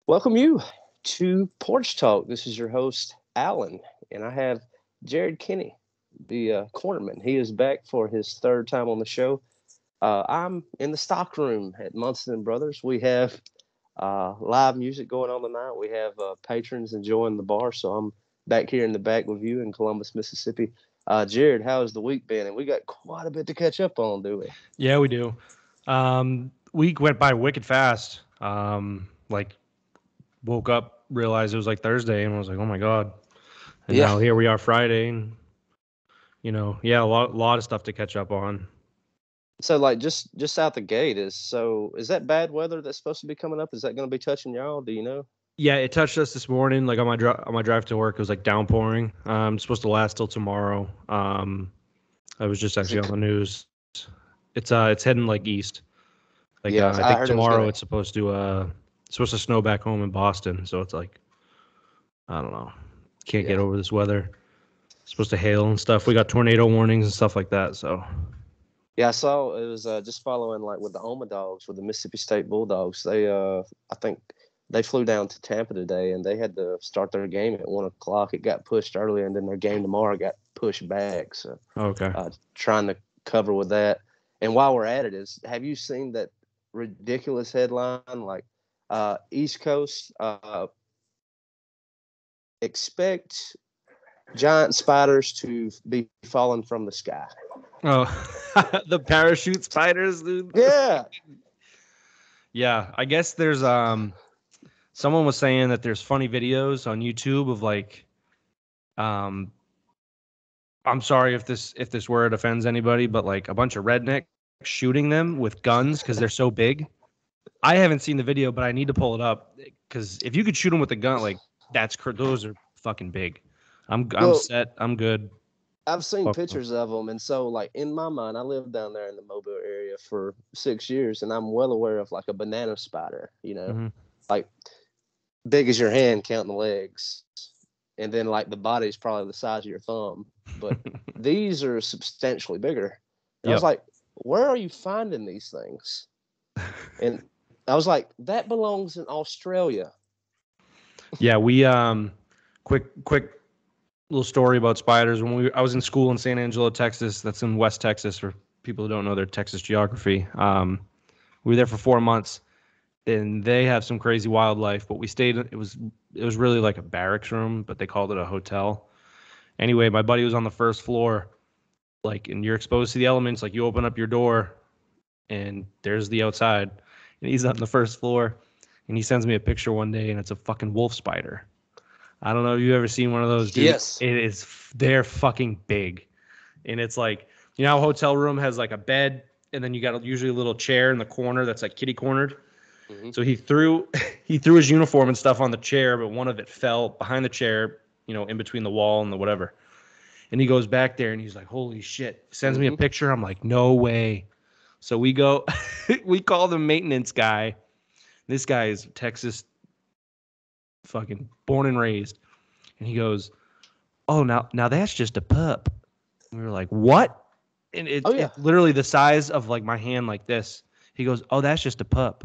Welcome you to Porch Talk. This is your host, Alan, and I have Jared Kenney, the cornerman. He is back for his third time on the show. I'm in the stock room at Munson Brothers. We have live music going on tonight. We have patrons enjoying the bar, so I'm back here in the back with you in Columbus, Mississippi. Jared, how has the week been? And we got quite a bit to catch up on, do we? Yeah, we do. Week went by wicked fast. Woke up, realized it was like Thursday, and I was like, oh my God. And now here we are Friday, and a lot of stuff to catch up on. So just out the gate is that bad weather that's supposed to be coming up? Is that going to be touching y'all? Do you know? Yeah, it touched us this morning. Like on my drive to work, it was like downpouring. It's supposed to last till tomorrow. I was just actually on the news. It's heading like east. I think tomorrow it's supposed to snow back home in Boston. So it's like, I don't know, can't get over this weather. It's supposed to hail and stuff. We got tornado warnings and stuff like that. So. Yeah, I saw it was just following like with the Oma Dogs, with the Mississippi State Bulldogs. They I think they flew down to Tampa today, and they had to start their game at 1:00. It got pushed earlier, and then their game tomorrow got pushed back. So trying to cover with that. And while we're at it, have you seen that ridiculous headline like East Coast expect giant spiders to be falling from the sky? Oh, the parachute spiders, dude. Yeah. Yeah, I guess there's someone was saying that there's funny videos on YouTube of like I'm sorry if this word offends anybody, but like a bunch of rednecks shooting them with guns because they're so big. I haven't seen the video, but I need to pull it up because if you could shoot them with a gun, like those are fucking big. I'm set. I'm good. I've seen pictures of them, and so like in my mind, I lived down there in the Mobile area for 6 years, and I'm well aware of like a banana spider, like big as your hand, counting the legs, and then like the body's probably the size of your thumb, but these are substantially bigger. And I was like, where are you finding these things? And I was like, that belongs in Australia. Yeah, we quick little story about spiders. I was in school in San Angelo, Texas. That's in West Texas for people who don't know their Texas geography. We were there for 4 months, and they have some crazy wildlife. But we stayed. It was really like a barracks room, but they called it a hotel. Anyway, my buddy was on the first floor, and you're exposed to the elements. Like you open up your door, and there's the outside, and he's on the first floor, and he sends me a picture one day, and it's a fucking wolf spider. I don't know if you've ever seen one of those, dude. Yes. They're fucking big. And it's like, how a hotel room has like a bed, and then you got usually a little chair in the corner that's like kitty cornered. Mm-hmm. So he threw his uniform and stuff on the chair, but one of it fell behind the chair, in between the wall and the whatever. And he goes back there and he's like, holy shit. Sends me a picture. I'm like, no way. So we go, we call the maintenance guy. This guy is Texas fucking born and raised, and he goes, oh, now that's just a pup. And we were like, what? And it's literally the size of like my hand, like this. He goes, oh, that's just a pup.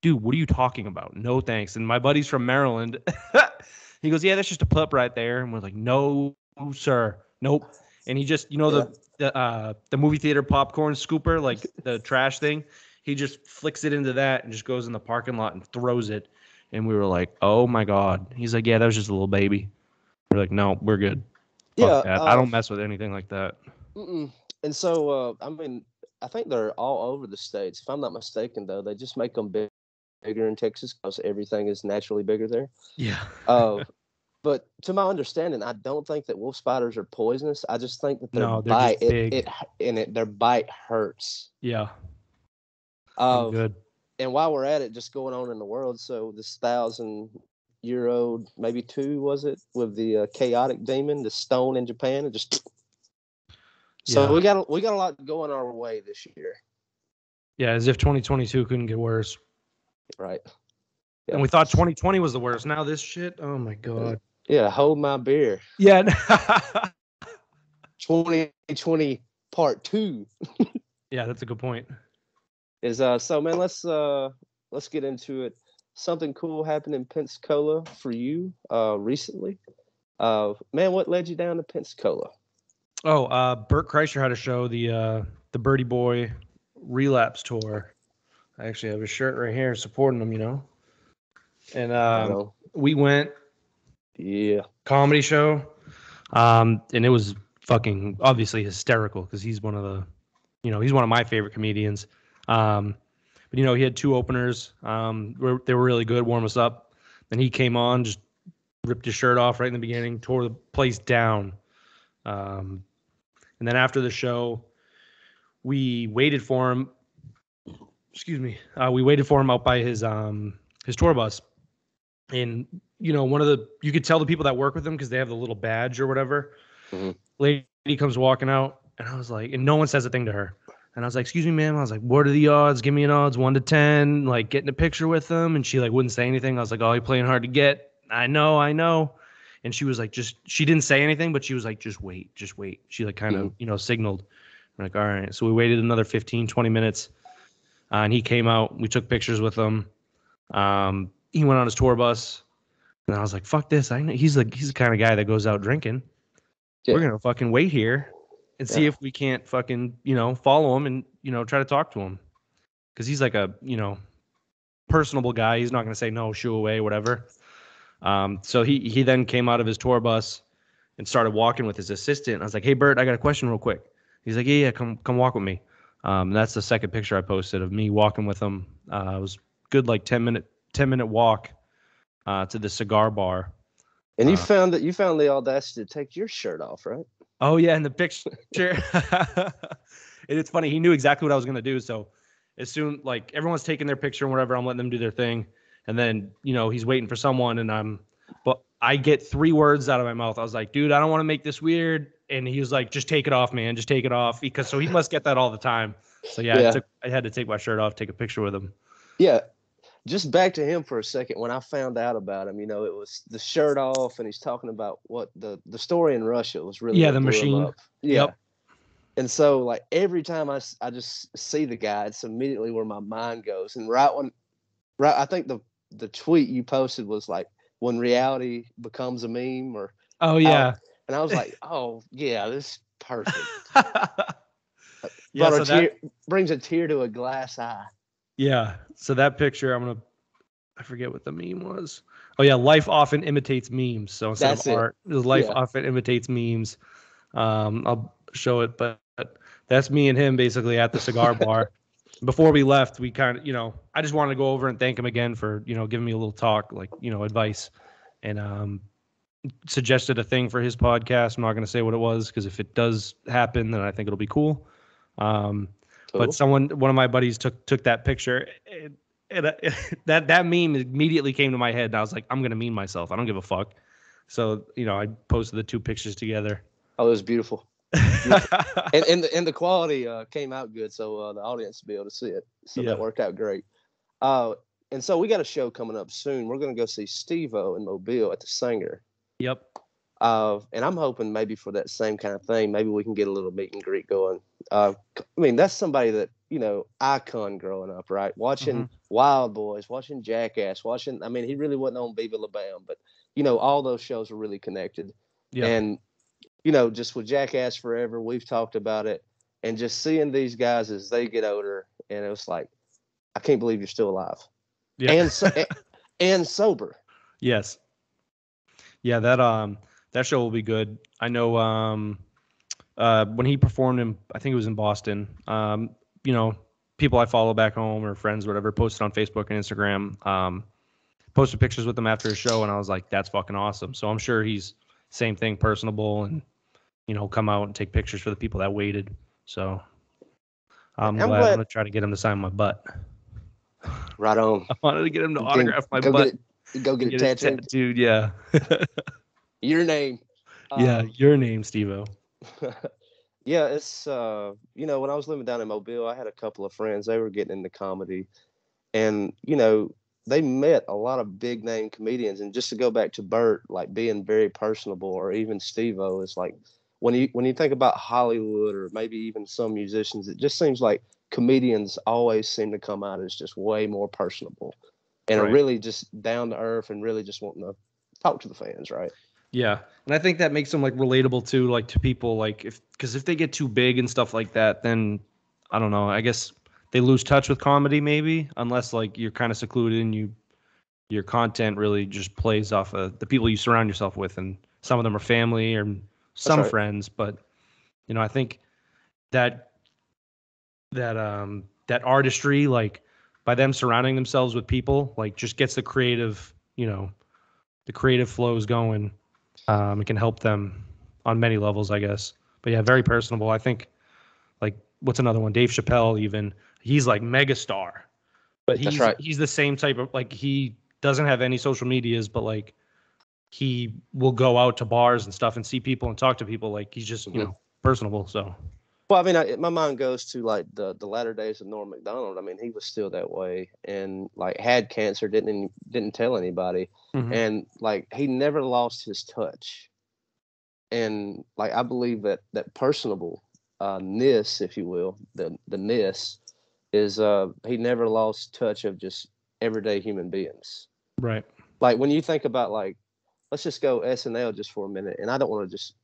Dude, what are you talking about? No thanks. And my buddy's from Maryland. He goes, yeah, that's just a pup right there. And we're like, no sir, nope. And he just, the movie theater popcorn scooper, like the trash thing, he just flicks it into that and just goes in the parking lot and throws it. And we were like, oh, my God. He's like, yeah, that was just a little baby. We're like, no, we're good. Fuck that. I don't mess with anything like that. And so, I think they're all over the states. If I'm not mistaken, though, they just make them bigger in Texas because everything is naturally bigger there. Yeah. But to my understanding, I don't think that wolf spiders are poisonous. I just think that their bite hurts. Yeah. Good. And while we're at it, just going on in the world, so this 1,000-year-old, maybe 2, was it, with the chaotic demon, the stone in Japan, and just. So we got a lot going our way this year. Yeah, as if 2022 couldn't get worse. Right. Yeah. And we thought 2020 was the worst. Now this shit, oh my God. Yeah, hold my beer. Yeah. 2020 part 2. Yeah, that's a good point. So man, let's get into it. something cool happened in Pensacola for you recently. Man, what led you down to Pensacola? Oh, Bert Kreischer had a show, the Birdie Boy Relapse Tour. I actually have his shirt right here supporting him, And we went, comedy show, and it was fucking obviously hysterical because he's one of the, he's one of my favorite comedians. But he had two openers. They were really good, warm us up. Then he came on, just ripped his shirt off right in the beginning, tore the place down. And then after the show, we waited for him. Excuse me. We waited for him out by his tour bus. And you could tell the people that work with him because they have the little badge or whatever. Mm-hmm. Lady comes walking out, and I was like, and no one says a thing to her. And I was like, "Excuse me, ma'am." I was like, "What are the odds? Give me an odds, 1 to 10. Like, getting a picture with him." And she wouldn't say anything. I was like, "Oh, you're playing hard to get." I know. And she was like, she didn't say anything, but she was like, just wait. She kind of, signaled. We're like, all right. So we waited another 15, 20 minutes. And he came out. We took pictures with him. He went on his tour bus. And I was like, fuck this. I know he's the kind of guy that goes out drinking. Yeah. We're going to fucking wait here and see if we can't fucking, follow him and, try to talk to him. Because he's like a, personable guy. He's not going to say no, shoo away, whatever. So he then came out of his tour bus and started walking with his assistant. I was like, "Hey, Bert, I got a question real quick." He's like, yeah, come walk with me. That's the second picture I posted of me walking with him. It was good, like 10-minute walk to the cigar bar. And you found the audacity to take your shirt off, right? Oh yeah, in the picture. And it's funny. He knew exactly what I was gonna do. So as soon everyone's taking their picture and whatever, I'm letting them do their thing. And then, he's waiting for someone but I get 3 words out of my mouth. I was like, dude, I don't want to make this weird. And he was like, just take it off, man. Just take it off. So he must get that all the time. So yeah. I had to take my shirt off, take a picture with him. Yeah. Just back to him for a second. When I found out about him, it was the shirt off, and he's talking about what the story in Russia was really. Yeah, the machine. Yeah. Yep. And so every time I just see the guy, it's immediately where my mind goes. And I think the tweet you posted was like, when reality becomes a meme, or oh yeah. And I was like, oh yeah, this is perfect. Yeah, so that brings a tear to a glass eye. Yeah. So that picture, I forget what the meme was. Oh yeah, life often imitates memes. So instead of art, life often imitates memes. I'll show it, but that's me and him basically at the cigar bar. Before we left, we kind of, I just wanted to go over and thank him again for, giving me a little talk, advice, and suggested a thing for his podcast. I'm not going to say what it was because if it does happen, then I think it'll be cool. Cool. But one of my buddies took that picture, and that meme immediately came to my head. And I was like, I'm going to meme myself. I don't give a fuck. So, I posted the 2 pictures together. Oh, it was beautiful. and the quality came out good, so the audience will be able to see it. So that worked out great. And so we got a show coming up soon. We're going to go see Steve-O in Mobile at the Singer. Yep. And I'm hoping maybe for that same kind of thing, maybe we can get a little meet and greet going. That's somebody that, icon growing up, right? Watching Wild Boys, watching Jackass, he really wasn't on Viva La Bam, but, all those shows are really connected. Yeah. And, just with Jackass Forever, we've talked about it, and just seeing these guys as they get older, and it was like, I can't believe you're still alive. Yeah. And sober. Yes. Yeah, that show will be good. I know when he performed I think it was in Boston, people I follow back home or friends, whatever, posted on Facebook and Instagram, posted pictures with him after his show, and I was like, that's fucking awesome. So I'm sure he's same thing, personable, and, come out and take pictures for the people that waited. So I'm glad. I'm going to try to get him to sign my butt. Right on. I wanted to get him to autograph my butt. Go get it tattooed. Yeah. Your name. Yeah, your name, Steve-O. Yeah, it's when I was living down in Mobile, I had a couple of friends. They were getting into comedy, and they met a lot of big name comedians. And just to go back to Bert, being very personable, or even Steve-O, is like when you think about Hollywood or maybe even some musicians, it just seems like comedians always seem to come out as just way more personable. and are really just down to earth and really just wanting to talk to the fans, right? Yeah, and I think that makes them like relatable too, like to people, like because if they get too big and stuff like that, then I don't know. I guess they lose touch with comedy, maybe, unless like you're kind of secluded and your content really just plays off of the people you surround yourself with, and some of them are family or some friends. But I think that that artistry, like by them surrounding themselves with people, like just gets the creative, the creative flows going. It can help them on many levels, I guess. But yeah, very personable. I think, like, what's another one? Dave Chappelle, even he's like megastar, but he's the same type of, like, he doesn't have any social medias, but like he will go out to bars and stuff and see people and talk to people. Like he's just personable. So. Well, I mean, my mind goes to like the latter days of Norm Macdonald. I mean, he was still that way, and like had cancer, didn't tell anybody, and like he never lost his touch. And like I believe that personable ness, if you will, the ness is he never lost touch of just everyday human beings. Right. Like when you think about, like, let's just go SNL just for a minute, and I don't want to just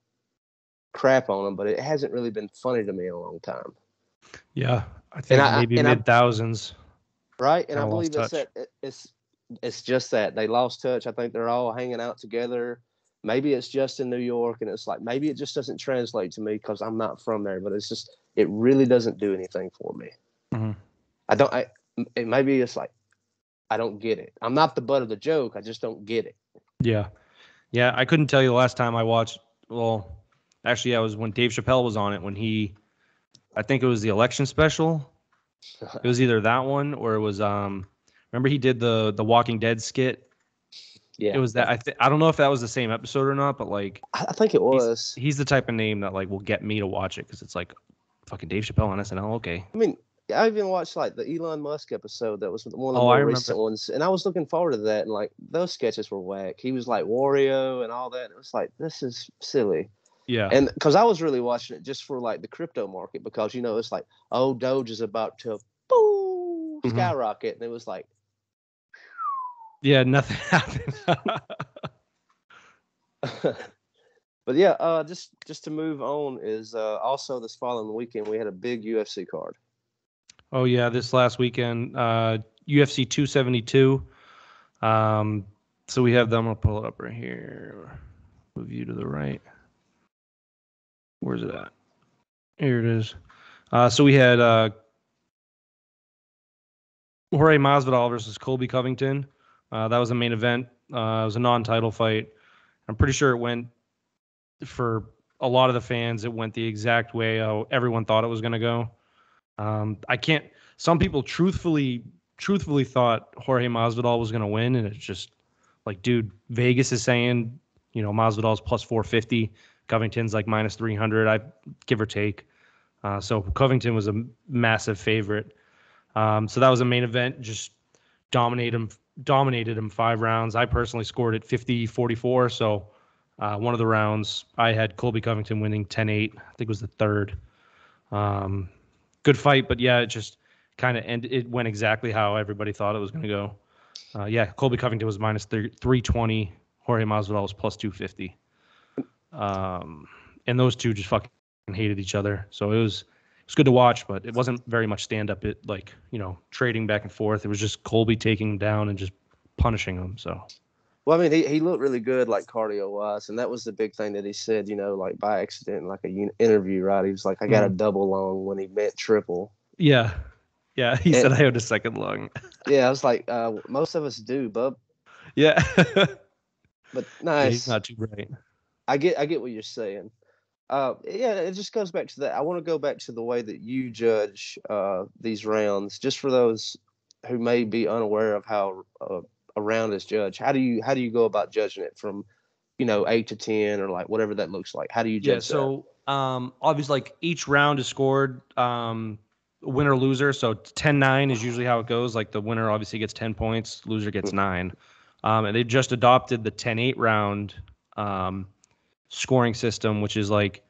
crap on them, but it hasn't really been funny to me in a long time. Yeah, I think maybe mid-thousands. Right, and I believe it's just that they lost touch. I think they're all hanging out together. Maybe it's just in New York, and it's like maybe it just doesn't translate to me because I'm not from there. But it's just it really doesn't do anything for me. Maybe it's like I don't get it. I'm not the butt of the joke. I just don't get it. Yeah. I couldn't tell you the last time I watched. Well, actually, it was when Dave Chappelle was on it. I think it was the election special. It was either that one or it was remember he did the Walking Dead skit. Yeah, it was that. I don't know if that was the same episode or not, but like I think it was. He's the type of name that like will get me to watch it because it's like fucking Dave Chappelle on SNL. Okay. I mean, I even watched like the Elon Musk episode that was one of the more recent ones, and I was looking forward to that. And like those sketches were whack. He was like Wario and all that. And it was like this is silly. Yeah. And because I was really watching it just for like the crypto market because it's like Doge is about to skyrocket, and it was like. Yeah, nothing happened. But yeah, just to move on is also this following weekend we had a big UFC card. Oh yeah, this last weekend, UFC 272. So we have them. I'll pull it up right here. Move you to the right. Where's it at? Here it is. So we had Jorge Masvidal versus Colby Covington. That was the main event. It was a non-title fight. I'm pretty sure it went, for a lot of the fans, it went the exact way how everyone thought it was going to go. Some people truthfully thought Jorge Masvidal was going to win, and it's just like, dude, Vegas is saying, Masvidal's plus 450, Covington's like minus 300, give or take. So Covington was a massive favorite. So that was a main event, just dominated him 5 rounds. I personally scored it 50-44. So one of the rounds I had Colby Covington winning 10-8. I think it was the third. Good fight, but yeah, it just kind of ended. It went exactly how everybody thought it was going to go. Colby Covington was minus 320. Jorge Masvidal was plus 250. And those two just fucking hated each other. So it was good to watch, but it wasn't very much stand up. It trading back and forth. It was just Colby taking him down and just punishing him. So. Well, I mean, he looked really good, like cardio-wise, and that was the big thing that he said, like by accident, like a interview, right? He was like, I got a double lung when he meant triple. Yeah. He said I had a second lung. Yeah, I was like, most of us do, bub. Yeah. But nice. Yeah, he's not too bright. I get what you're saying. It just goes back to that. I want to go back to the way that you judge these rounds, just for those who may be unaware of how a round is judged. How do you go about judging it from 8 to 10 or like whatever that looks like? How do you judge that? So obviously, like, each round is scored winner loser. So 10-9 is usually how it goes. Like the winner obviously gets 10 points, loser gets 9. And they just adopted the 10-8 round scoring system, which is like,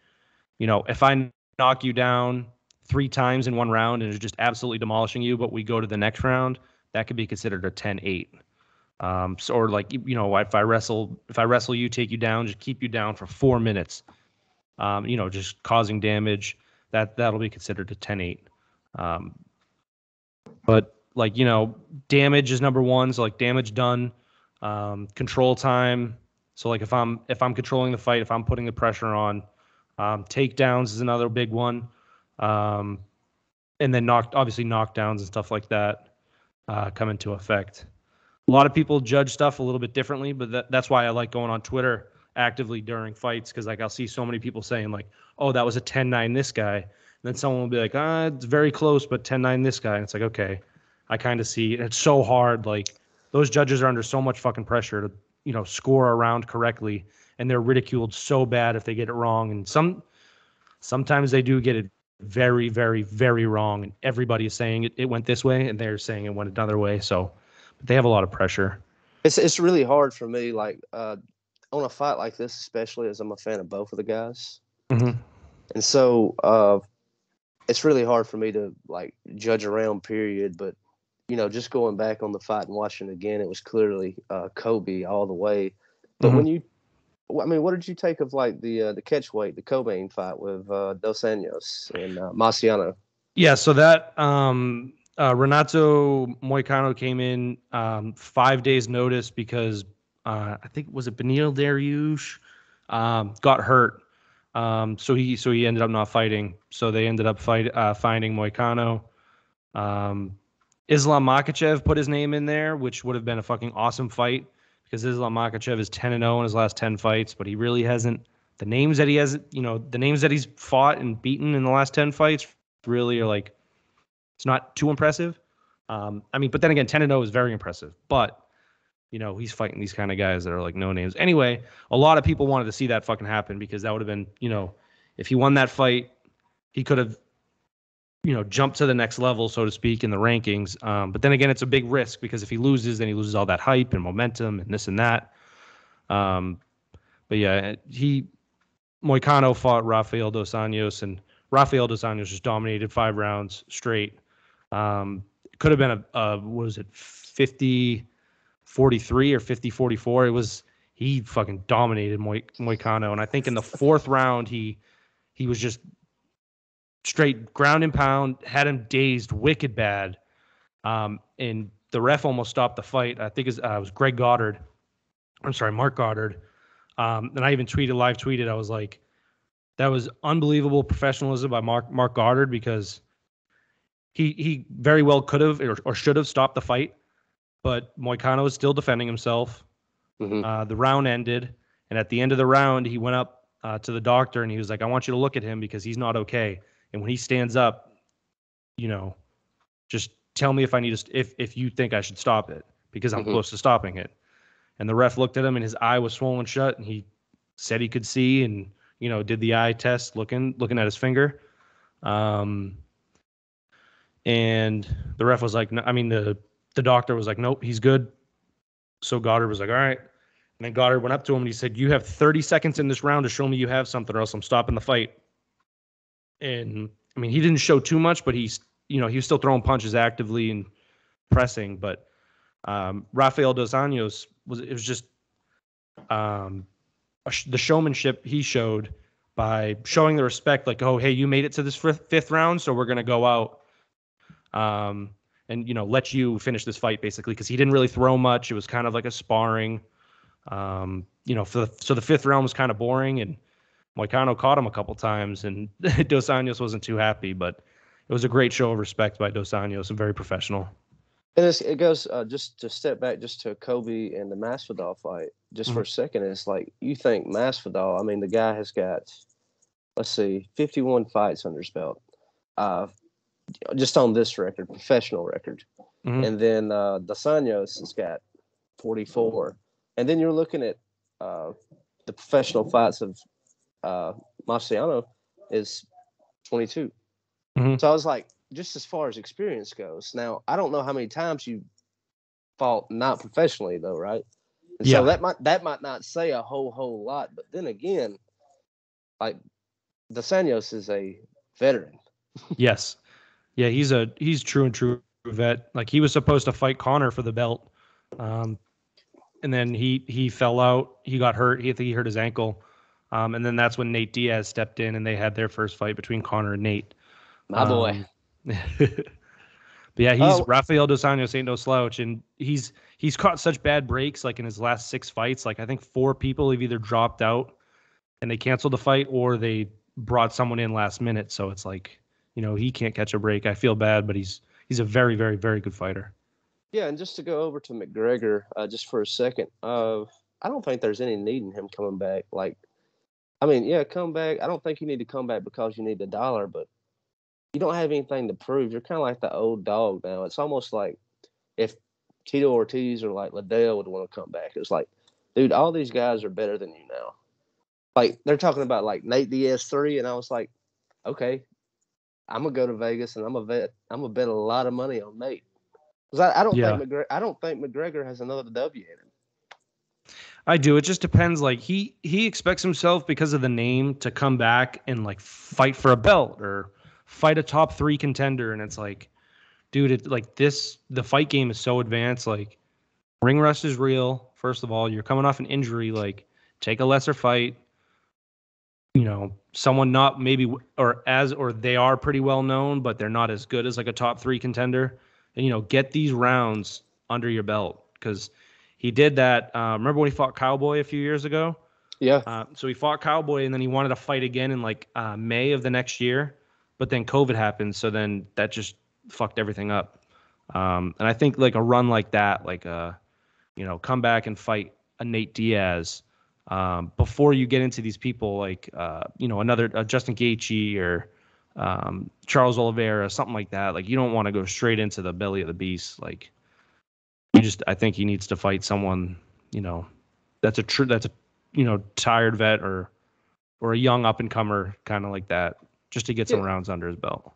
if I knock you down 3 times in one round and it's just absolutely demolishing you, but we go to the next round, that could be considered a 10-8. So, or like, if I wrestle you, take you down, just keep you down for 4 minutes, just causing damage, that'll be considered a 10-8. But like, damage is number one. So like damage done, control time. So like if I'm controlling the fight, if I'm putting the pressure on, takedowns is another big one. And then knockdowns and stuff like that come into effect. A lot of people judge stuff a little bit differently, but that's why I like going on Twitter actively during fights, because like I'll see so many people saying like, oh, that was a 10-9 this guy. And then someone will be like, it's very close, but 10-9 this guy. And it's like, okay, I kind of see. And it's so hard. Like those judges are under so much fucking pressure to, score a round correctly. And they're ridiculed so bad if they get it wrong. And sometimes they do get it very, very, very wrong. And everybody is saying it went this way, and they're saying it went another way. So but they have a lot of pressure. It's really hard for me, like on a fight like this, especially as I'm a fan of both of the guys. Mm-hmm. And so it's really hard for me to like judge a round period. But, just going back on the fight and watching it again, it was clearly Kobe all the way. But what did you take of like the catch weight, the Cobain fight with Dos Anjos and Marciano? Yeah, so that Renato Moicano came in 5 days notice because I think was it Benil Dariush got hurt. So he ended up not fighting. So they ended up finding Moicano. Islam Makhachev put his name in there, which would have been a fucking awesome fight because Islam Makhachev is 10-0 in his last 10 fights, but he really hasn't. The names that he has, the names that he's fought and beaten in the last 10 fights really are like, it's not too impressive. But then again, 10-0 is very impressive. But, he's fighting these kind of guys that are like no names. Anyway, a lot of people wanted to see that fucking happen because that would have been, if he won that fight, he could have, jumped to the next level, so to speak, in the rankings. But then again, it's a big risk because if he loses, then he loses all that hype and momentum and this and that. But yeah, Moicano fought Rafael Dos Anjos, and Rafael Dos Anjos just dominated 5 rounds straight. It could have been what was it, 50-43 or 50-44. He fucking dominated Moicano, and I think in the 4th round he was just straight ground and pound, had him dazed, wicked bad. And the ref almost stopped the fight. I think it was Mark Goddard. And I even live tweeted. I was like, that was unbelievable professionalism by Mark Goddard because he very well could have or should have stopped the fight, but Moicano was still defending himself. Mm-hmm. The round ended, and at the end of the round, he went up to the doctor and he was like, I want you to look at him because he's not okay. And when he stands up, just tell me if you think I should stop it because I'm close to stopping it. And the ref looked at him and his eye was swollen shut and he said he could see and, did the eye test looking at his finger. And the ref was like, the doctor was like, nope, he's good. So Goddard was like, all right. And then Goddard went up to him and he said, you have 30 seconds in this round to show me you have something or else I'm stopping the fight. And he didn't show too much, but he was still throwing punches actively and pressing. But Rafael Dos Anjos was just the showmanship he showed by showing the respect, like, oh, hey, you made it to this 5th round, so we're gonna go out and let you finish this fight basically because he didn't really throw much. It was kind of like a sparring. So the 5th round was kind of boring and Moicano caught him a couple times, and Dos Anjos wasn't too happy, but it was a great show of respect by Dos Anjos and very professional. And it goes just to step back just to Kobe and the Masvidal fight just for a second. It's like you think Masvidal, the guy has got, 51 fights under his belt, just on this record, professional record. Mm-hmm. And then Dos Anjos has got 44. And then you're looking at the professional fights of Marciano is 22. Mm-hmm. So I was like, just as far as experience goes. Now, I don't know how many times you fought not professionally though, right? And so that might not say a whole lot, but then again, like Dos Anjos is a veteran. Yes. Yeah, he's true vet. Like he was supposed to fight Connor for the belt, and then he fell out. He got hurt. He hurt his ankle, and then that's when Nate Diaz stepped in, and they had their first fight between Connor and Nate. My boy. But yeah, Rafael Dos Anjos ain't no slouch, and he's caught such bad breaks. Like in his last 6 fights, like I think 4 people have either dropped out and they canceled the fight, or they brought someone in last minute. So it's like, he can't catch a break. I feel bad, but he's a very, very, very good fighter. Yeah, and just to go over to McGregor just for a second, I don't think there's any need in him coming back. Like, I mean, yeah, come back. I don't think you need to come back because you need the dollar, but you don't have anything to prove. You're kind of like the old dog now. It's almost like if Tito Ortiz or like Liddell would want to come back. It's like, dude, all these guys are better than you now. Like, they're talking about like Nate Diaz 3, and I was like, okay, I'm gonna go to Vegas and I'm gonna bet a lot of money on Nate. Because I don't think McGregor has another W in him. I do. It just depends. Like he expects himself, because of the name, to come back and like fight for a belt or fight a top 3 contender, and it's like, dude, the fight game is so advanced. Like, ring rust is real. First of all, you're coming off an injury. Like, take a lesser fight. Someone not maybe or they are pretty well known, but they're not as good as like a top 3 contender, and get these rounds under your belt, because he did that. Remember when he fought Cowboy a few years ago? Yeah. So he fought Cowboy, and then he wanted to fight again in like May of the next year. But then COVID happened, so then that just fucked everything up. And I think like a run like that, like come back and fight a Nate Diaz before you get into these people like another Justin Gaethje or Charles Oliveira, something like that. Like, you don't want to go straight into the belly of the beast. Like, I think he needs to fight someone that's a tired vet or a young up and comer, kind of like that, just to get some rounds under his belt.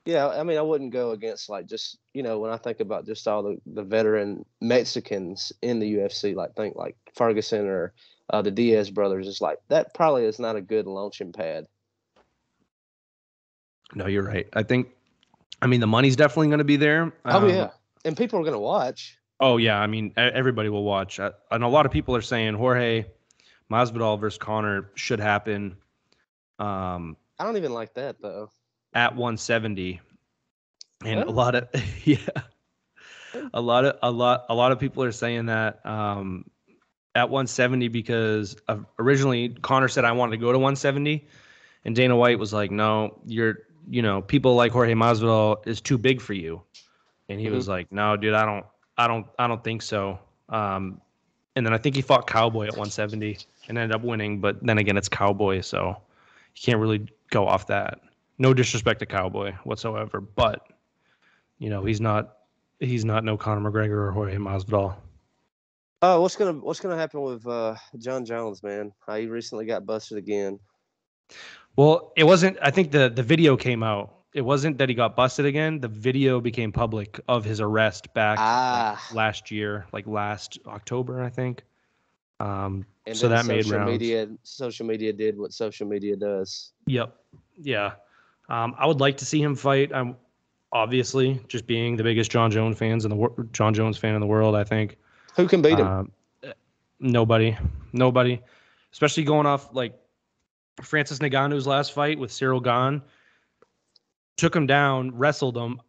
Yeah, I mean, I wouldn't go against like just when I think about just all the veteran Mexicans in the UFC, like think like Ferguson or the Diaz brothers. It's like that probably is not a good launching pad. No, you're right. I mean, the money's definitely going to be there. Oh yeah, and people are going to watch. Oh yeah, I mean, everybody will watch. And a lot of people are saying Jorge Masvidal versus Conor should happen. I don't even like that though. At 170, and a lot of people are saying that at 170 because originally Conor said I wanted to go to 170, and Dana White was like, no, people like Jorge Masvidal is too big for you, and he was like, no, dude, I don't think so. And then I think he fought Cowboy at 170 and ended up winning, but then again, it's Cowboy, so you can't really go off that. No disrespect to Cowboy whatsoever, but he's not no Conor McGregor or Jorge Masvidal. What's gonna happen with John Jones, man? He recently got busted again. Well, it wasn't. I think the video came out. It wasn't that he got busted again. The video became public of his arrest back last year, like last October, I think. And so that made rounds. Social media did what social media does. Yep. Yeah. I would like to see him fight. I'm obviously just being the biggest John Jones fan in the world. I think. Who can beat him? Nobody. Especially going off like Francis Ngannou's last fight with Cyril Gane. Took him down, wrestled him,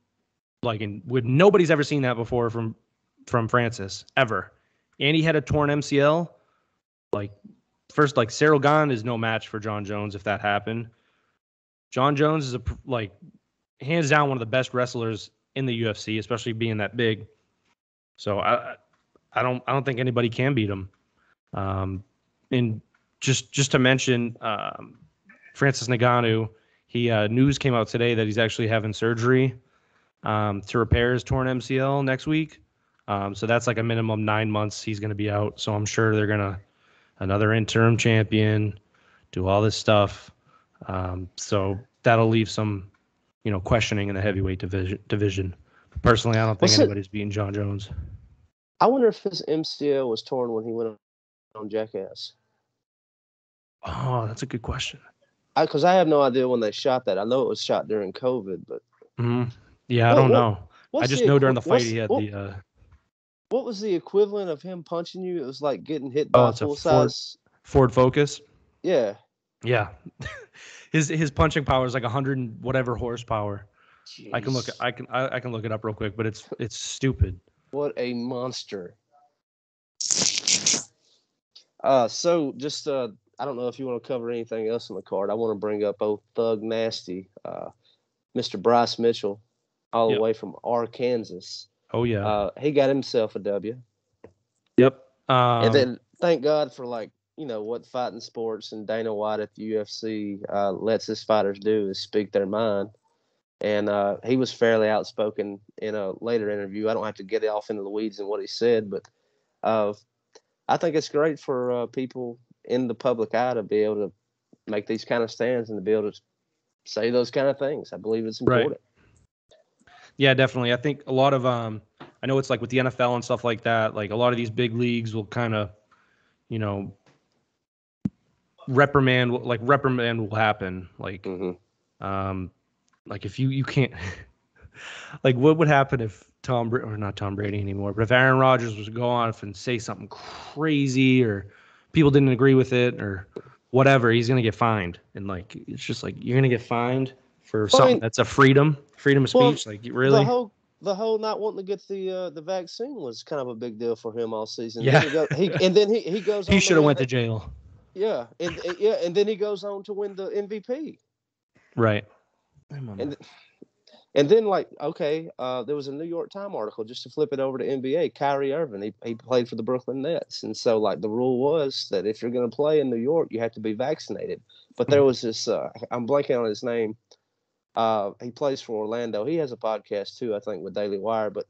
nobody's ever seen that before from Francis ever. And he had a torn MCL. Cyril Gane is no match for John Jones if that happened. John Jones is hands down one of the best wrestlers in the UFC, especially being that big. So I don't think anybody can beat him. And just to mention Francis Ngannou, news came out today that he's actually having surgery to repair his torn MCL next week. So that's like a minimum 9 months he's going to be out. So I'm sure they're going to another interim champion, do all this stuff. So that'll leave some, questioning in the heavyweight division. But personally, I don't think anybody's beating John Jones. I wonder if his MCL was torn when he went on Jackass. Oh, that's a good question. Because I have no idea when they shot that. I know it was shot during COVID, but yeah, I don't know. I just know during the fight he had the. What was the equivalent of him punching you? It was like getting hit Oh, by a it's a full size Ford Focus. Yeah. Yeah. his punching power is like 100 and whatever horsepower. Jeez. I can look it up real quick, but it's stupid. What a monster. So just I don't know if you want to cover anything else on the card. I want to bring up old Thug Nasty, Mr. Bryce Mitchell, all the way from Arkansas. Oh yeah. He got himself a W. Yep. And then thank God for what fighting sports and Dana White at the UFC lets his fighters do is speak their mind. And he was fairly outspoken in a later interview. I don't have to get off into the weeds in what he said, but I think it's great for people in the public eye to be able to make these kind of stands and to be able to say those kind of things. I believe it's important. Right. Yeah, definitely. I think a lot of I know it's like with the NFL and stuff like that, like a lot of these big leagues will kind of, reprimand will happen. Like like if you can't like what would happen if not Tom Brady anymore, but if Aaron Rodgers was to go off and say something crazy or people didn't agree with it or whatever, he's gonna get fined. And like it's just like you're gonna get fined for something that's a freedom of speech. Like really, the whole not wanting to get the vaccine was kind of a big deal for him all season. Yeah, then he goes. He should have went to jail. Yeah, and then he goes on to win the MVP. Right. And then there was a New York Times article just to flip it over to NBA. Kyrie Irving, he played for the Brooklyn Nets, and so the rule was that if you're going to play in New York, you have to be vaccinated. But there was this I'm blanking on his name. He plays for Orlando. He has a podcast too, I think, with Daily Wire. But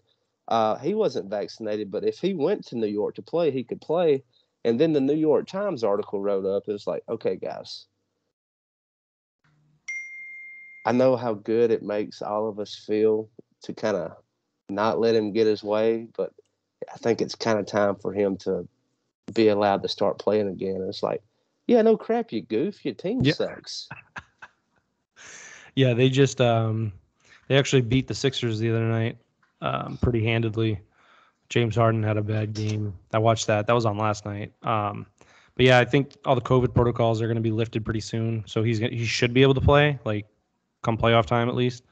he wasn't vaccinated. But if he went to New York to play, he could play. And then the New York Times article wrote up. It was like, okay, guys, I know how good it makes all of us feel to kind of not let him get his way, but I think it's kind of time for him to be allowed to start playing again. And it's like, yeah, no crap, you goof. Your team sucks. Yeah, they just they actually beat the Sixers the other night pretty handedly. James Harden had a bad game. I watched that. That was on last night. But yeah, I think all the COVID protocols are going to be lifted pretty soon, so he should be able to play come playoff time at least.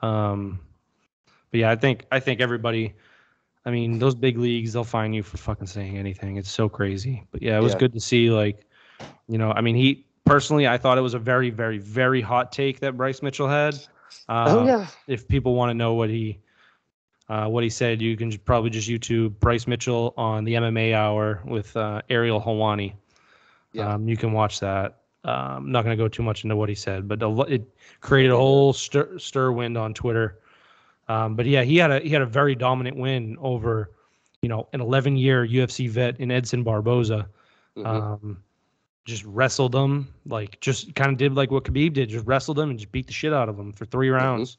But yeah, I think everybody. I mean, those big leagues, they'll fine you for fucking saying anything. It's so crazy. But yeah, it was good to see. I mean, he personally, I thought it was a very, very, very hot take that Bryce Mitchell had. If people want to know what he said, you can probably just YouTube Bryce Mitchell on the MMA Hour with Ariel Helwani. Yeah. You can watch that. I'm not going to go too much into what he said, but it created a whole stir wind on Twitter. But yeah, he had a very dominant win over, an 11-year UFC vet in Edson Barboza. Just wrestled him, just kind of did like what Khabib did, just wrestled him and just beat the shit out of him for 3 rounds.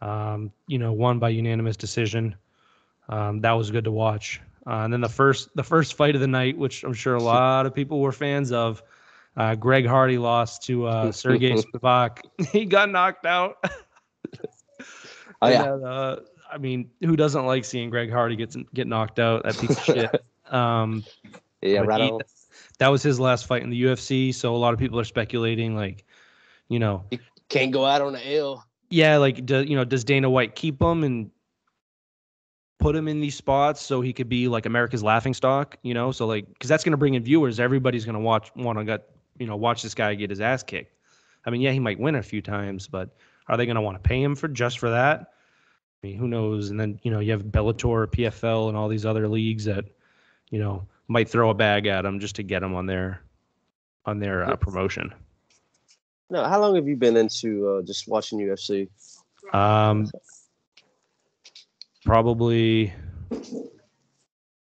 Won by unanimous decision. That was good to watch. And then the first fight of the night, which I'm sure a lot of people were fans of, Greg Hardy lost to Sergey Spivak. He got knocked out. I mean, who doesn't like seeing Greg Hardy get knocked out? That piece of shit. That was his last fight in the UFC, so a lot of people are speculating, he can't go out on an L. Yeah, does Dana White keep him and put him in these spots so he could be America's laughingstock? So because that's gonna bring in viewers. Everybody's gonna watch this guy get his ass kicked. I mean, yeah, he might win a few times, but are they gonna want to pay him for that? I mean, who knows? And then you have Bellator, PFL, and all these other leagues that might throw a bag at him just to get him on their promotion. No, how long have you been into just watching UFC? Probably.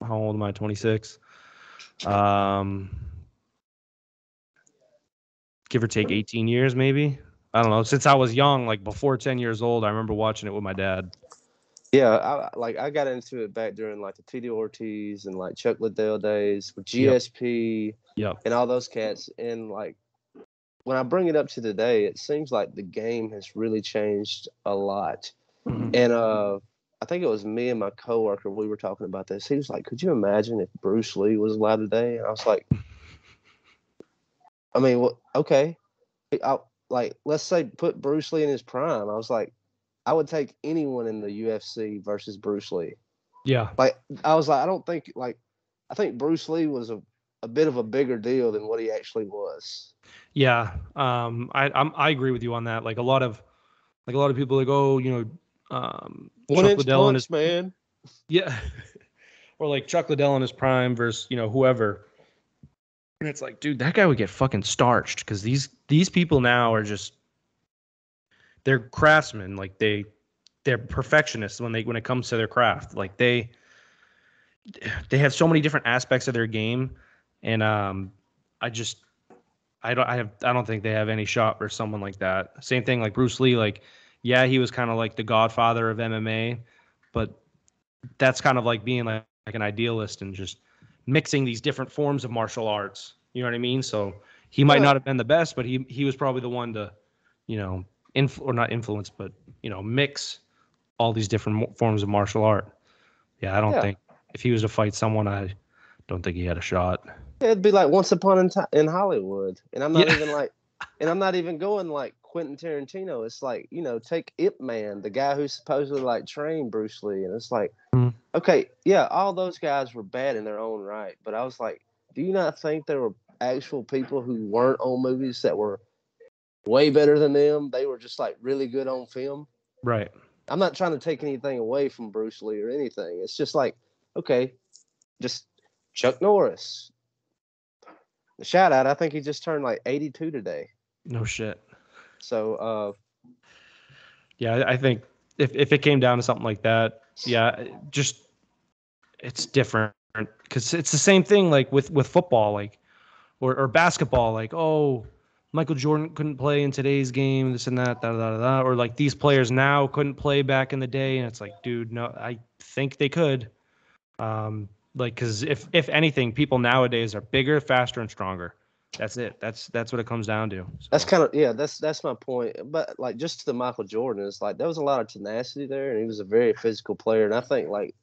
How old am I? 26. Give or take 18 years, maybe. I don't know. Since I was young, before 10 years old, I remember watching it with my dad. Yeah, I got into it back during the Tito Ortiz and Chuck Liddell days with GSP and all those cats. And when I bring it up to today, it seems like the game has really changed a lot. And I think it was me and my coworker. We were talking about this. He was like, "Could you imagine if Bruce Lee was alive today?" And I was like, "I mean, well, okay, like let's say put Bruce Lee in his prime." I was like, "I would take anyone in the UFC versus Bruce Lee." Yeah. Like I was like, I don't think like I think Bruce Lee was a bit of a bigger deal than what he actually was. Yeah. I agree with you on that. Like a lot of people like, oh, One Chuck inch Liddell in his punch, man. yeah, or like Chuck Liddell in his prime versus whoever. And it's like, dude, that guy would get fucking starched because these people now are just they're craftsmen. Like they're perfectionists when it comes to their craft. Like they have so many different aspects of their game, and I just I don't think they have any shot for someone like that. Same thing like Bruce Lee. Like, yeah, he was kind of like the godfather of MMA, but that's kind of like being like an idealist and just mixing these different forms of martial arts. You know what I mean? So he might not have been the best, but he was probably the one to, or not influence, but mix all these different forms of martial art. Yeah, I don't think if he was to fight someone, I don't think he had a shot. It'd be like Once Upon in Hollywood, and I'm not even like, and I'm not even going like Quentin Tarantino. It's like take Ip Man, the guy who supposedly like trained Bruce Lee, and it's like, okay, yeah, all those guys were bad in their own right, but I was like, do you not think there were actual people who weren't on movies that were way better than them? They were just like really good on film. Right. I'm not trying to take anything away from Bruce Lee or anything. It's just like, okay, just Chuck Norris. The shout out, I think he just turned like 82 today. No shit. So, yeah, I think if it came down to something like that, yeah, just it's different because it's the same thing like with football, like or basketball, like oh, Michael Jordan couldn't play in today's game, this and that, da da da, or like these players now couldn't play back in the day, and it's like, dude, no, I think they could. Like, because if anything, people nowadays are bigger, faster, and stronger. That's it. That's what it comes down to. So. That's kind of that's my point. But like just to the Michael Jordan, it's like there was a lot of tenacity there, and he was a very physical player. And I think like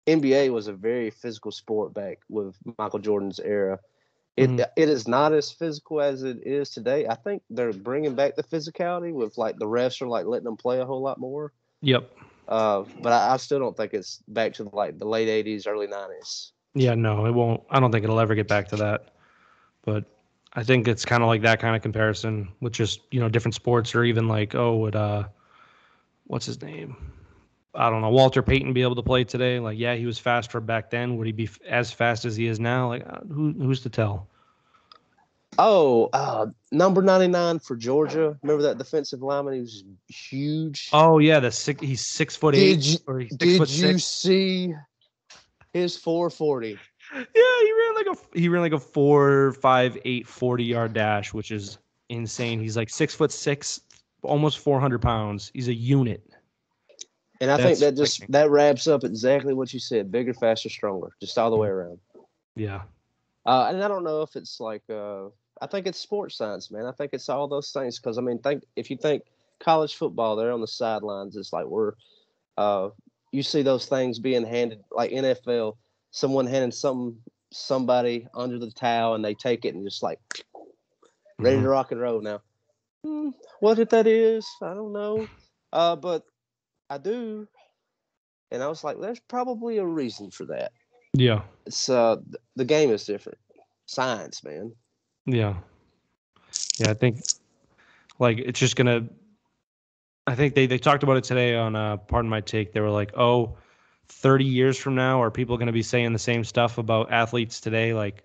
NBA was a very physical sport back with Michael Jordan's era. It is not as physical as it is today. I think they're bringing back the physicality with like the refs are like letting them play a whole lot more. Yep. But I still don't think it's back to like the late 80s, early 90s. Yeah, no, it won't. I don't think it'll ever get back to that. But I think it's kind of like that kind of comparison with just, different sports, or even like, oh, would what's his name? I don't know, Walter Payton be able to play today? Like, yeah, he was faster back then. Would he be as fast as he is now? Like, who's to tell? Oh, number 99 for Georgia. Remember that defensive lineman? He was huge. Oh yeah, he's 6'8". Did you see his 440? Yeah, he ran like a 4.58 40-yard dash, which is insane. He's like 6'6", almost 400 pounds. He's a unit. And I think that wraps up exactly what you said: bigger, faster, stronger, just all the way around. Yeah. And I don't know if it's like I think it's sports science, man. I think it's all those things because I mean, if you think college football, they're on the sidelines. It's like you see those things being handed like NFL. Someone handing somebody under the towel, and they take it and just like ready to rock and roll. Now, what if that is? I don't know, but I do, and I was like, there's probably a reason for that. Yeah, it's the game is different. Science, man. Yeah, I think like it's just gonna. I think they talked about it today on Pardon My Take. They were like, oh, 30 years from now, are people going to be saying the same stuff about athletes today? Like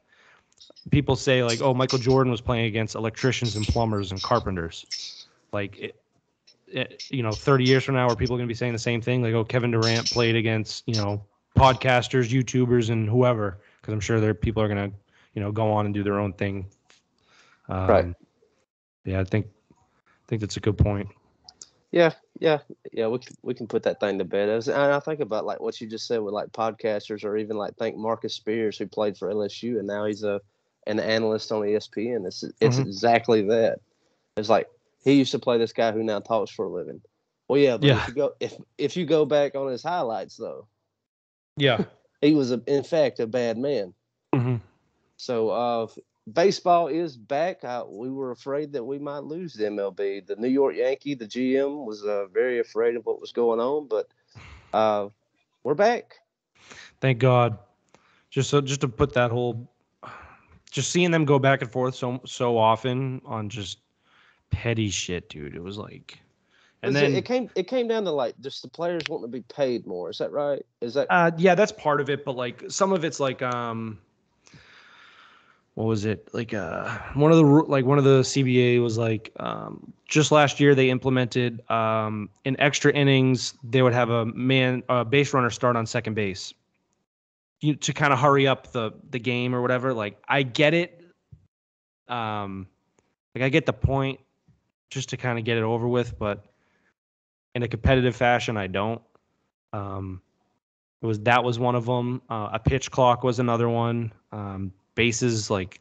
people say like, oh, Michael Jordan was playing against electricians and plumbers and carpenters. Like, 30 years from now, are people going to be saying the same thing? Like, oh, Kevin Durant played against, podcasters, YouTubers, and whoever, because I'm sure people are going to, go on and do their own thing. Right. Yeah, I think that's a good point. Yeah. We can put that thing to bed. And I think about like what you just said with like podcasters, or even like think Marcus Spears, who played for LSU, and now he's an analyst on ESPN. It's exactly that. It's like he used to play this guy who now talks for a living. Well, yeah, but if you go back on his highlights though, yeah, he was in fact a bad man. Mm-hmm. So baseball is back. We were afraid that we might lose the MLB. The New York Yankee, the GM, was very afraid of what was going on, but we're back. Thank God. Just to put that whole, just seeing them go back and forth so often on just petty shit, dude. It was like, and then it came down to like just the players wanting to be paid more. Is that right? Is that? yeah, that's part of it, but like some of it's like what was it like one of the CBA was like just last year they implemented in extra innings they would have a base runner start on second base to kind of hurry up the game or whatever. Like I get it, like I get the point, just to kind of get it over with, but in a competitive fashion I don't. That was one of them. A pitch clock was another one. Bases like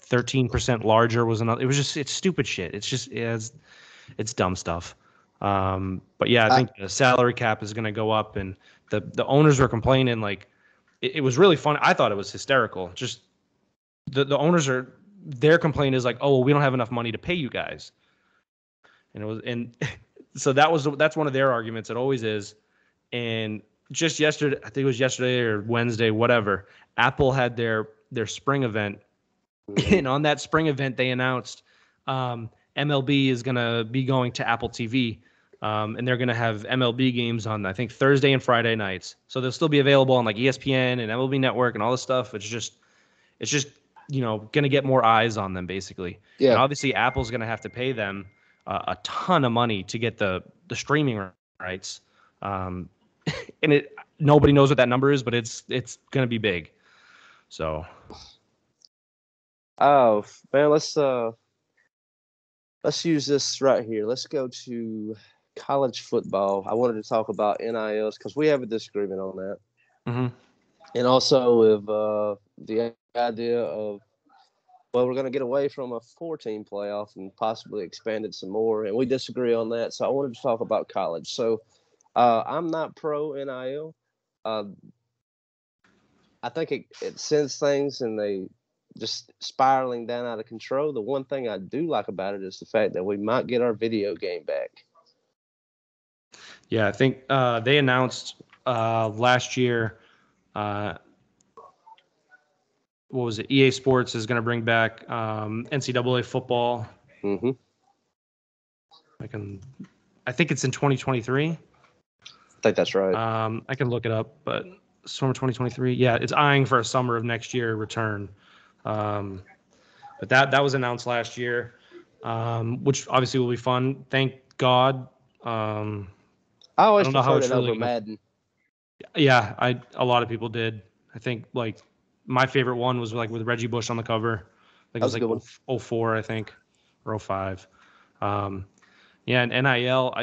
13% larger was another. It's stupid shit. It's dumb stuff. But yeah, I think the salary cap is going to go up, and the owners were complaining. Like it was really fun. I thought it was hysterical. Just the owners their complaint is like, oh, well, we don't have enough money to pay you guys, and so that's one of their arguments. It always is, and just yesterday, I think it was yesterday or Wednesday, whatever, Apple had their spring event. And on that spring event, they announced MLB is going to be going to Apple TV. And they're going to have MLB games on, I think, Thursday and Friday nights. So they'll still be available on like ESPN and MLB Network and all this stuff. It's just going to get more eyes on them, basically. Yeah. And obviously, Apple's going to have to pay them a ton of money to get the streaming rights. And nobody knows what that number is, but it's going to be big. So. Oh man, let's use this right here. Let's go to college football. I wanted to talk about NILs because we have a disagreement on that, and also with the idea of we're going to get away from a 4-team playoff and possibly expand it some more, and we disagree on that. So I wanted to talk about college. So I'm not pro NIL. I think it sends things and they just spiraling down out of control. The one thing I do like about it is the fact that we might get our video game back. Yeah, I think they announced last year, what was it? EA Sports is going to bring back NCAA football. Mm-hmm. I think it's in 2023. I think that's right. I can look it up, but summer 2023. Yeah, it's eyeing for a summer of next year return. But that was announced last year, which obviously will be fun. Thank God. I always preferred it over Madden. Yeah, a lot of people did. I think like my favorite one was like with Reggie Bush on the cover. Like it was like 04, I think, or 05. Yeah, and NIL.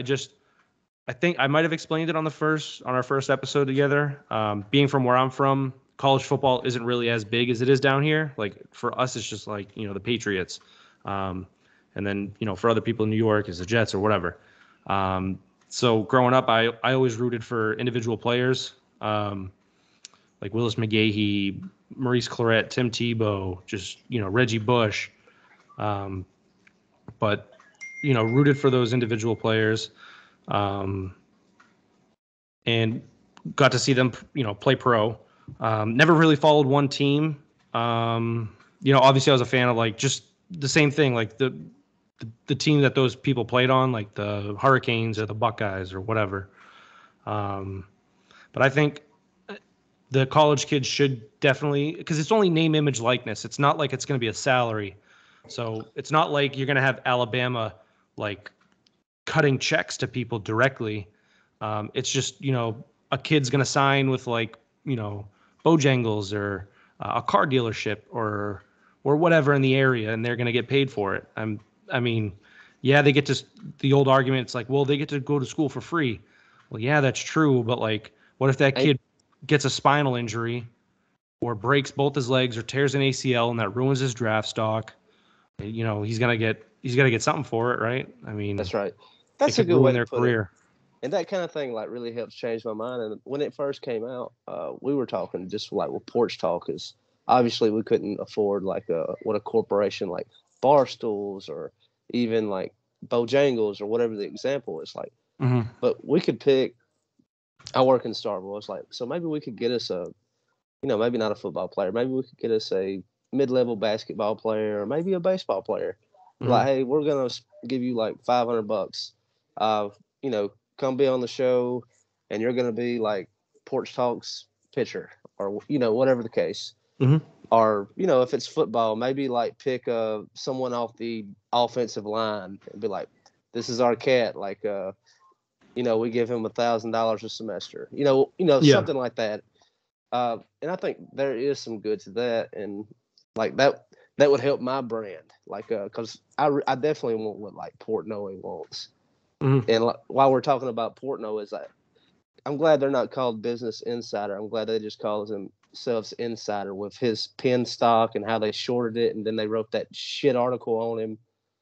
I think I might have explained it on our first episode together. Being from where I'm from, college football isn't really as big as it is down here. Like for us, it's just like, the Patriots. And then, for other people in New York, it's the Jets or whatever. So growing up, I always rooted for individual players, like Willis McGahee, Maurice Clarett, Tim Tebow, just, Reggie Bush. But, rooted for those individual players. And got to see them, play pro. Never really followed one team. Obviously I was a fan of like just the same thing, like the team that those people played on, like the Hurricanes or the Buckeyes or whatever. But I think the college kids should definitely, because it's only name, image, likeness. It's not like it's going to be a salary. So it's not like you're going to have Alabama like cutting checks to people directly. It's just, a kid's going to sign with like, Bojangles or a car dealership or whatever in the area, and they're going to get paid for it. I mean, yeah, they get to the old argument. It's like, well, they get to go to school for free. Well, yeah, that's true. But like, what if that kid gets a spinal injury or breaks both his legs or tears an ACL and that ruins his draft stock? He's got to get something for it, right? I mean, that's right. That's a could good ruin way their to put it. career. And that kind of thing like really helps change my mind. And when it first came out, we were talking just like with Porch Talk, because obviously we couldn't afford like what a corporation like Barstools or even like Bojangles or whatever the example is like. Mm-hmm. But we could pick. I work in Starville. It's like, so maybe we could get us maybe not a football player. Maybe we could get us a mid-level basketball player or maybe a baseball player. Mm-hmm. Like, hey, we're gonna give you like $500. Come be on the show, and you're gonna be like Porch Talk's pitcher or whatever the case. Mm-hmm. Or if it's football, maybe like pick someone off the offensive line and be like, this is our cat. Like, we give him $1,000 a semester. Something like that. And I think there is some good to that, and like that would help my brand, like because I definitely want what like Portnoy wants. Mm-hmm. And while we're talking about Portnoy, I'm glad they're not called Business Insider. I'm glad they just call themselves Insider with his pen stock and how they shorted it, and then they wrote that shit article on him.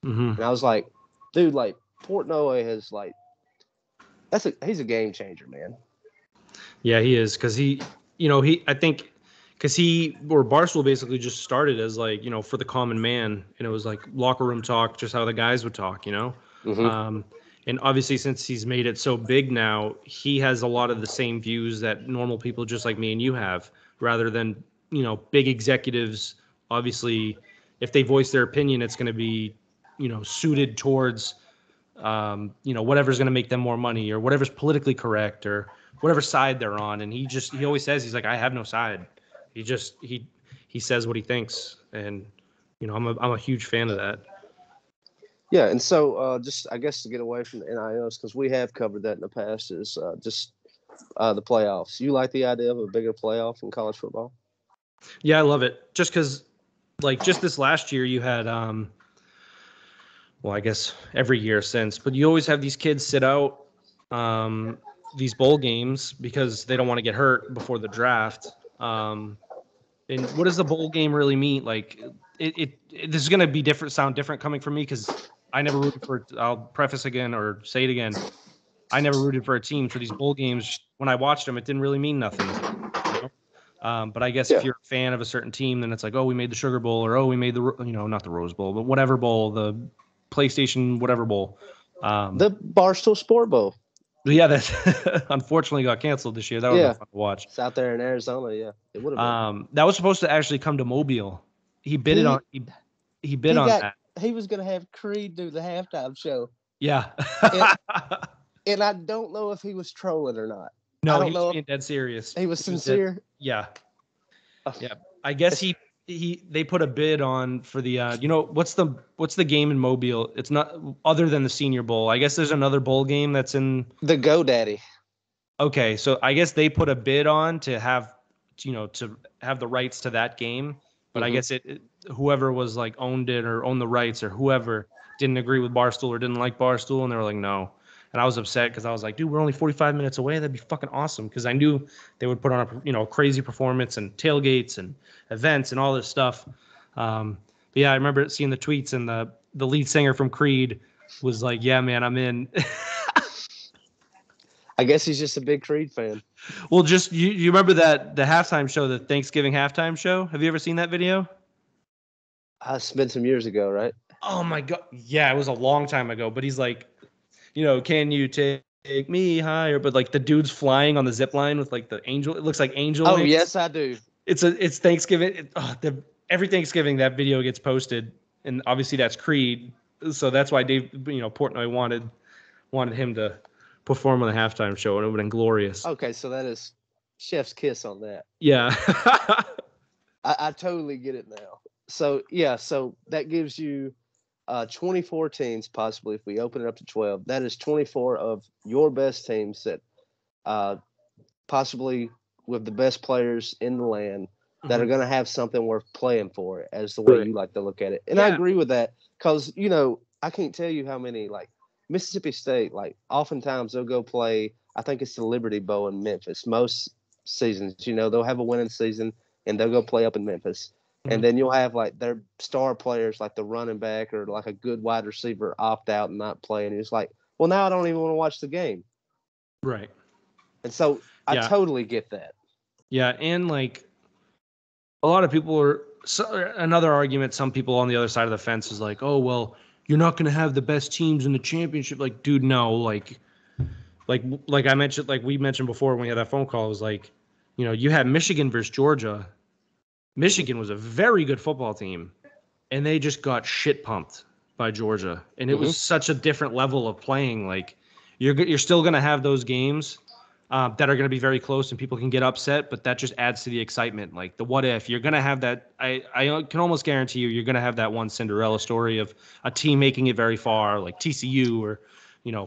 Mm-hmm. And I was like, dude, like Portnoy has like he's a game changer, man. Yeah, he is, because I think because Barstool basically just started as like, for the common man, and it was like locker room talk, just how the guys would talk, Mm-hmm. And obviously since he's made it so big now, he has a lot of the same views that normal people just like me and you have, rather than, big executives. Obviously, if they voice their opinion, it's going to be, suited towards, whatever's going to make them more money or whatever's politically correct or whatever side they're on. And he always says, he's like, I have no side. He says what he thinks. And, I'm a huge fan of that. Yeah. And so just, I guess, to get away from the NILs, because we have covered that in the past, is just the playoffs. You like the idea of a bigger playoff in college football? Yeah, I love it. Just because, like, just this last year you had, well, I guess every year since, but you always have these kids sit out these bowl games because they don't want to get hurt before the draft. And what does the bowl game really mean? Like, this is going to be sound different coming from me, because I never rooted for. I'll preface again or say it again. I never rooted for a team. For these bowl games, when I watched them, it didn't really mean nothing. But I guess if you're a fan of a certain team, then it's like, oh, we made the Sugar Bowl, or oh, we made the not the Rose Bowl, but whatever bowl, the PlayStation whatever bowl. The Barstool Sport Bowl. Yeah, that unfortunately got canceled this year. That would have been fun to watch. It's out there in Arizona. Yeah, it would have been. That was supposed to actually come to Mobile. He bid on that. He was going to have Creed do the halftime show. Yeah. and I don't know if he was trolling or not. No, he was being dead serious. He was sincere. Yeah. Yeah. I guess they put a bid on for the what's the game in Mobile? It's not other than the Senior Bowl. I guess there's another bowl game that's in the GoDaddy. Okay, so I guess they put a bid on to have the rights to that game, but I guess whoever was like owned it or owned the rights or whoever didn't agree with Barstool or didn't like Barstool, and they were like no. And I was upset because I was like, dude, we're only 45 minutes away. That'd be fucking awesome, because I knew they would put on a crazy performance and tailgates and events and all this stuff. But yeah, I remember seeing the tweets, and the lead singer from Creed was like, yeah, man, I'm in. I guess he's just a big Creed fan. Well, just you remember the halftime show, the Thanksgiving halftime show? Have you ever seen that video? It's been some years ago, right? Oh my God. Yeah, it was a long time ago, but he's like, can you take me higher? But like the dude's flying on the zip line with like the angel. It looks like angel. Oh, wings. yes, I do. It's Thanksgiving. Every Thanksgiving that video gets posted, and obviously that's Creed. So that's why Dave, Portnoy wanted him to perform on the halftime show, and it would have been glorious. Okay, so that is chef's kiss on that. Yeah. I totally get it now. So, yeah, so that gives you 24 teams, possibly, if we open it up to 12. That is 24 of your best teams that possibly with the best players in the land that are going to have something worth playing for, as the way you like to look at it. And I agree with that, because, I can't tell you how many, like, Mississippi State, like, oftentimes they'll go play, I think it's the Liberty Bowl in Memphis. Most seasons, they'll have a winning season, and they'll go play up in Memphis. And then you'll have, like, their star players, like the running back or, like, a good wide receiver opt out and not play. And it's like, Well, now I don't even want to watch the game. Right. And so I totally get that. Yeah, and like a lot of people are another argument. Some people on the other side of the fence is like, oh well, you're not going to have the best teams in the championship. Like, dude, no. Like I mentioned, like we mentioned before when we had that phone call, it was like, you know, you had Michigan versus Georgia. Michigan was a very good football team, and they just got shit pumped by Georgia, and it was such a different level of playing. Like, you're still going to have those games that are going to be very close, and people can get upset, but that just adds to the excitement. Like the what if you're going to have that. I can almost guarantee you're going to have that one Cinderella story of a team making it very far, like TCU or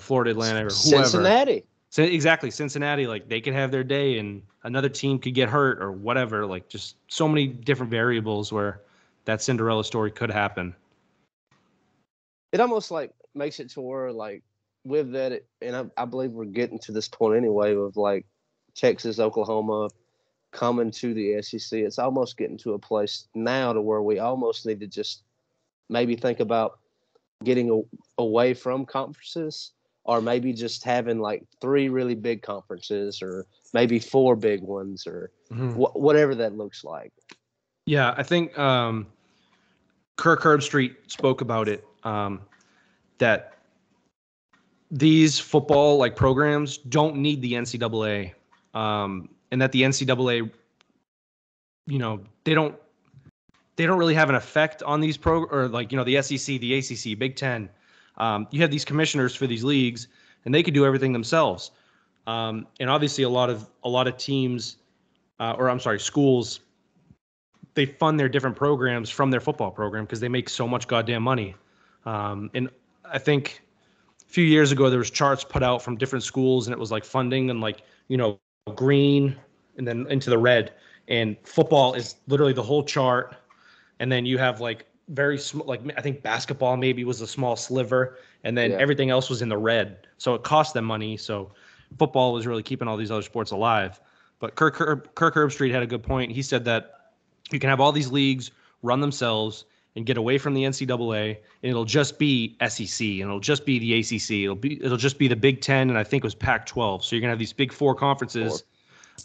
Florida Atlantic or whoever. Cincinnati. So exactly, Cincinnati, like they could have their day and another team could get hurt or whatever. Like just so many different variables where that Cinderella story could happen. It almost like makes it to where like with that, and I believe we're getting to this point anyway of like Texas, Oklahoma coming to the SEC. It's almost getting to a place now to where we almost need to just maybe think about getting away from conferences, or maybe just having like 3 really big conferences, or maybe 4 big ones, or whatever that looks like. Yeah, I think Kirk Herbstreit spoke about it, that these football like programs don't need the NCAA, and that the NCAA, they don't really have an effect on these or like the SEC, the ACC, Big Ten. You have these commissioners for these leagues, and they could do everything themselves. And obviously, a lot of teams, schools, they fund their different programs from their football program because they make so much goddamn money. And I think a few years ago there was charts put out from different schools, and it was like funding and like green and then into the red. And football is literally the whole chart. And then you have like very small, like I think basketball maybe was a small sliver, and then everything else was in the red. So it cost them money. So football was really keeping all these other sports alive. But Kirk Herbstreit had a good point. He said that you can have all these leagues run themselves and get away from the NCAA, and it'll just be SEC, and it'll just be the ACC, it'll just be the Big Ten, and I think it was Pac-12. So you're gonna have these big 4 conferences,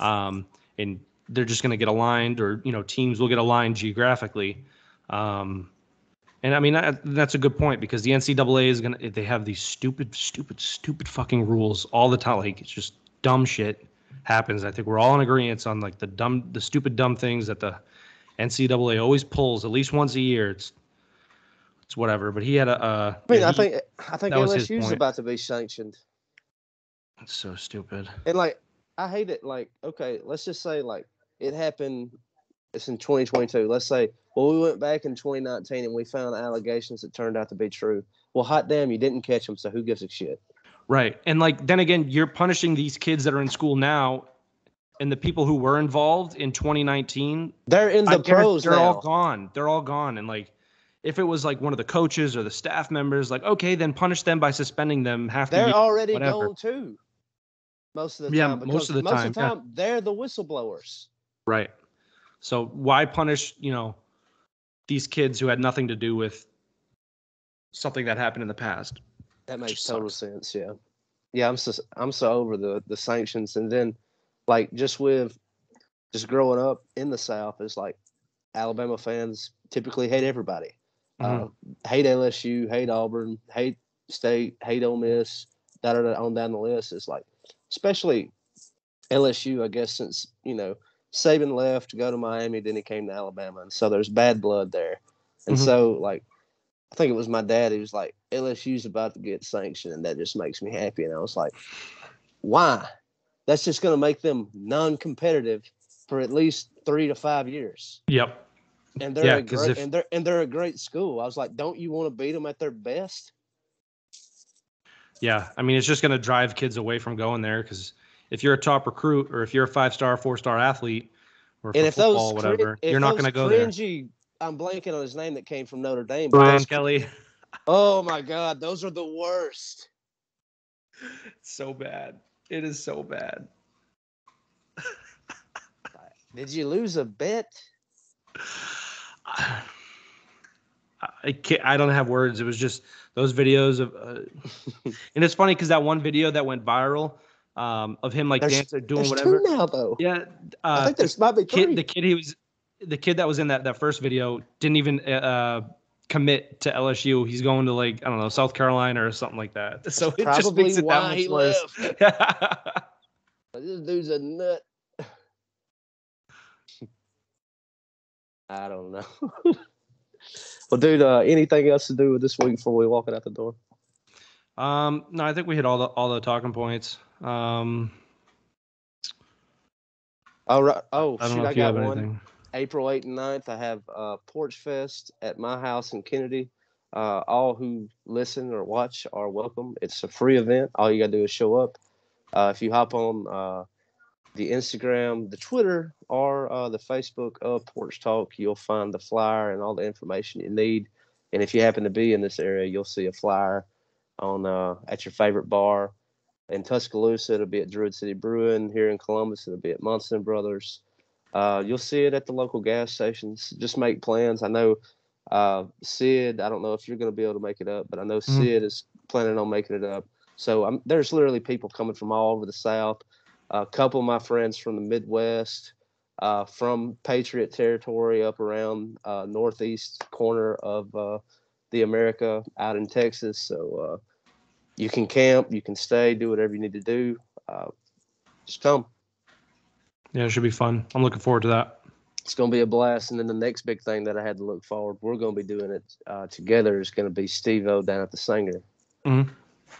and they're just gonna get aligned, or teams will get aligned geographically. And I mean that's a good point, because the NCAA they have these stupid fucking rules all the time. Like it's just dumb shit happens. I think we're all in agreement on like the stupid dumb things that the NCAA always pulls at least once a year. It's whatever. But he had a. I think LSU's about to be sanctioned. It's so stupid. And like I hate it. Like okay, let's just say like it happened. It's in 2022. Let's say, well, we went back in 2019 and we found allegations that turned out to be true. Well, hot damn, you didn't catch them, so who gives a shit? Right. And like then again, you're punishing these kids that are in school now, and the people who were involved in 2019, they're in the pros now. They're all gone. They're all gone. And like, if it was like one of the coaches or the staff members, like, okay, then punish them by suspending them half the year. They're already gone too. Most of the time. Most of the time, they're the whistleblowers. Right. So why punish, these kids who had nothing to do with something that happened in the past? That makes total sense. Yeah. Yeah. I'm so over the sanctions. And then like just growing up in the South, is like Alabama fans typically hate everybody. Hate LSU, hate Auburn, hate State, hate Ole Miss, that are on down the list. Is like, especially LSU, I guess, since, Saban left to go to Miami, then he came to Alabama. And so there's bad blood there. And so, like, I think it was my dad who was like, LSU's about to get sanctioned, and that just makes me happy. And I was like, why? That's just going to make them non-competitive for at least 3 to 5 years. Yep. And they're a great school. I was like, don't you want to beat them at their best? Yeah. I mean, it's just going to drive kids away from going there, because if you're a top recruit, or if you're a 5-star, 4-star athlete, or and if football, whatever, you're not going to go there. I'm blanking on his name that came from Notre Dame. Brian Kelly. Oh my God, those are the worst. So bad. It is so bad. Did you lose a bet? I don't have words. It was just those videos of, and it's funny because that one video that went viral, of him like dancing, doing whatever. There's 2 now though. Yeah, I think there's might be 3. The kid that was in that first video didn't even commit to LSU. He's going to like, I don't know, South Carolina or something like that. So it just makes it that much worse. This dude's a nut. I don't know. Well, dude, anything else to do with this week before we walk it out the door? No, I think we hit all the talking points. All right. Oh, I don't shoot, know if I you got have one. anything. April 8th and 9th, I have Porch Fest at my house in Kennedy. All who listen or watch are welcome. It's a free event. All you got to do is show up. If you hop on the Instagram, the Twitter, or the Facebook of Porch Talk, you'll find the flyer and all the information you need. And if you happen to be in this area, you'll see a flyer on at your favorite bar. In Tuscaloosa, it'll be at Druid City Brewing. Here in Columbus, it'll be at Munson Brothers. You'll see it at the local gas stations. Just make plans. I know Sid, I don't know if you're going to be able to make it up, but I know Sid is planning on making it up. So there's literally people coming from all over the South. A couple of my friends from the Midwest, from Patriot territory up around northeast corner of the America out in Texas. So you can camp, you can stay, do whatever you need to do. Just come. Yeah, it should be fun. I'm looking forward to that. It's going to be a blast. And then the next big thing that I had to look forward, we're going to be doing it together, is going to be Steve-O down at the Singer. Mm-hmm.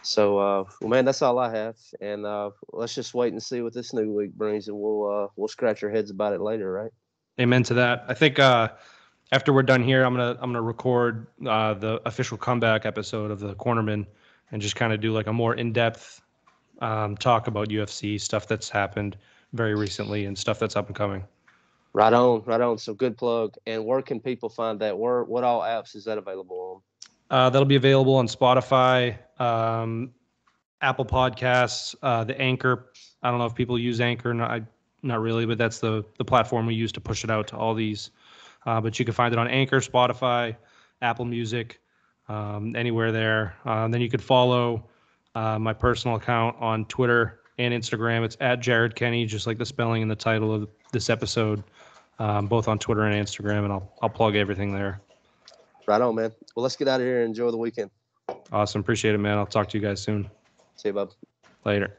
So, well, man, that's all I have. And let's just wait and see what this new week brings, and we'll scratch our heads about it later, right? Amen to that. I think after we're done here, I'm gonna record the official comeback episode of the Cornerman and just kind of do like a more in-depth talk about UFC stuff that's happened very recently and stuff that's up and coming. Right on. So good plug. And where can people find that? What all apps is that available on? That'll be available on Spotify, Apple Podcasts, the Anchor. I don't know if people use Anchor. Not really, but that's the platform we use to push it out to all these. But you can find it on Anchor, Spotify, Apple Music, anywhere there. Then you could follow my personal account on Twitter and Instagram. It's at Jared Kenney, just like the spelling and the title of this episode, both on Twitter and Instagram, and I'll plug everything there. Right on, man. Well, let's get out of here and enjoy the weekend. Awesome. Appreciate it, man. I'll talk to you guys soon. See you, bub. Later.